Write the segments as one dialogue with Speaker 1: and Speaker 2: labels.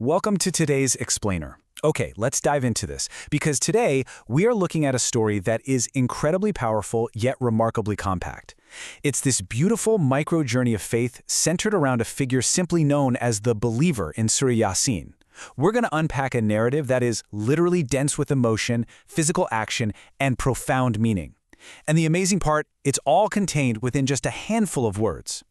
Speaker 1: Welcome to today's Explainer. Okay, let's dive into this, because today we are looking at a story that is incredibly powerful yet remarkably compact. It's this beautiful micro-journey of faith centered around a figure simply known as the believer in Surah Yaseen. We're going to unpack a narrative that is literally dense with emotion, physical action, and profound meaning. And the amazing part, it's all contained within just a handful of words.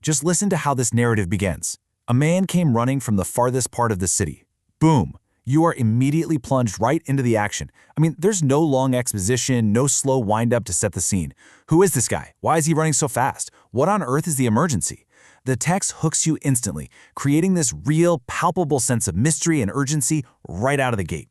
Speaker 2: Just listen to how this narrative begins. A man came running from the farthest part of the city. Boom! You are immediately plunged right into the action. There's no long exposition, no slow wind-up to set the scene. Who is this guy? Why is he running so fast? What on earth is the emergency? The text hooks you instantly, creating this real, palpable sense of mystery and urgency right out of the gate.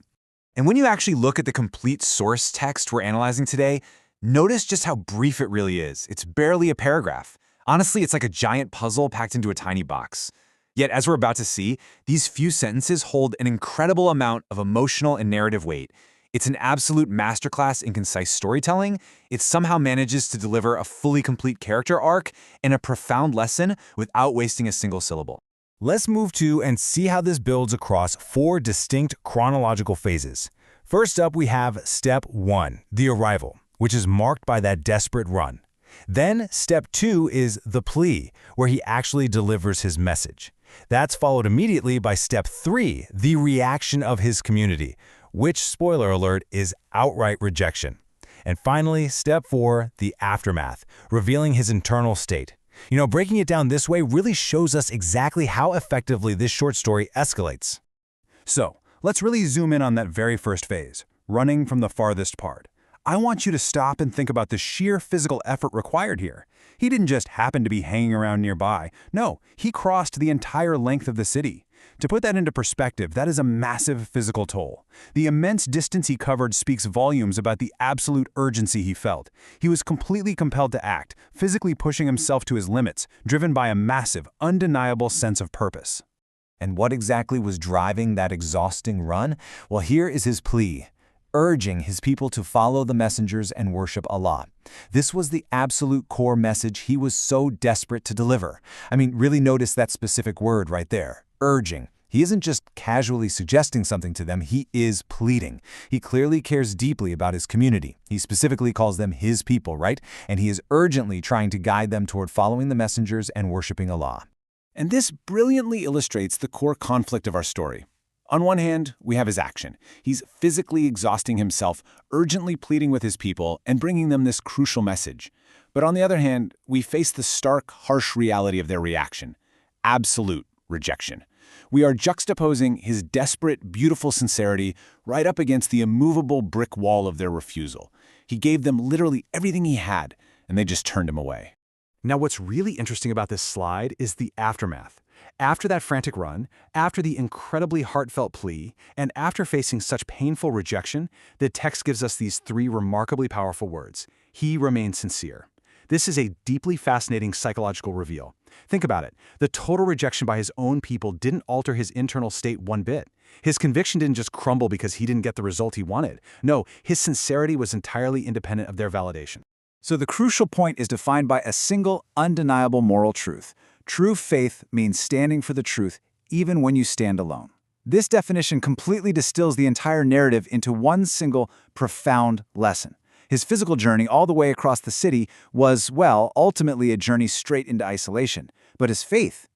Speaker 3: And when you actually look at the complete source text we're analyzing today, notice just how brief it really is. It's barely a paragraph. Honestly, it's like a giant puzzle packed into a tiny box. Yet, as we're about to see, these few sentences hold an incredible amount of emotional and narrative weight. It's an absolute masterclass in concise storytelling. It somehow manages to deliver a fully complete character arc and a profound lesson without wasting a single syllable.
Speaker 2: Let's move to and see how this builds across 4 distinct chronological phases. First up, we have Step 1, the arrival, which is marked by that desperate run. Then, Step 2 is the plea, where he actually delivers his message. That's followed immediately by Step 3, the reaction of his community, which, spoiler alert, is outright rejection. And finally, Step 4, the aftermath, revealing his internal state. Breaking it down this way really shows us exactly how effectively this short story escalates.
Speaker 1: So, let's really zoom in on that very first phase, running from the farthest part. I want you to stop and think about the sheer physical effort required here. He didn't just happen to be hanging around nearby. No, he crossed the entire length of the city. To put that into perspective, that is a massive physical toll. The immense distance he covered speaks volumes about the absolute urgency he felt. He was completely compelled to act, physically pushing himself to his limits, driven by a massive, undeniable sense of purpose.
Speaker 3: And what exactly was driving that exhausting run? Well, here is his plea, urging his people to follow the messengers and worship Allah. This was the absolute core message he was so desperate to deliver. Really notice that specific word right there, urging. He isn't just casually suggesting something to them, he is pleading. He clearly cares deeply about his community. He specifically calls them his people, right? And he is urgently trying to guide them toward following the messengers and worshiping Allah.
Speaker 1: And this brilliantly illustrates the core conflict of our story. On one hand, we have his action. He's physically exhausting himself, urgently pleading with his people and bringing them this crucial message. But on the other hand, we face the stark, harsh reality of their reaction, absolute rejection. We are juxtaposing his desperate, beautiful sincerity right up against the immovable brick wall of their refusal. He gave them literally everything he had, and they just turned him away. Now, what's really interesting about this slide is the aftermath. After that frantic run, after the incredibly heartfelt plea, and after facing such painful rejection, the text gives us these 3 remarkably powerful words. He remained sincere. This is a deeply fascinating psychological reveal. Think about it. The total rejection by his own people didn't alter his internal state one bit. His conviction didn't just crumble because he didn't get the result he wanted. No, his sincerity was entirely independent of their validation. So the crucial point is defined by a single, undeniable moral truth. True faith means standing for the truth, even when you stand alone. This definition completely distills the entire narrative into one single, profound lesson. His physical journey all the way across the city was, well, ultimately a journey straight into isolation. But his faith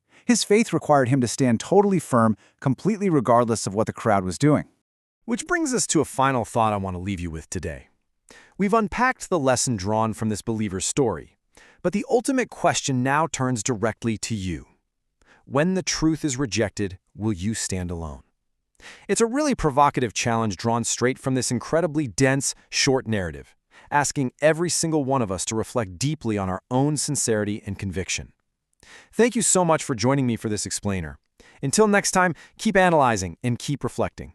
Speaker 1: required him to stand totally firm, completely regardless of what the crowd was doing.
Speaker 4: Which brings us to a final thought I want to leave you with today. We've unpacked the lesson drawn from this believer's story. But the ultimate question now turns directly to you. When the truth is rejected, will you stand alone? It's a really provocative challenge drawn straight from this incredibly dense, short narrative, asking every single one of us to reflect deeply on our own sincerity and conviction. Thank you so much for joining me for this explainer. Until next time, keep analyzing and keep reflecting.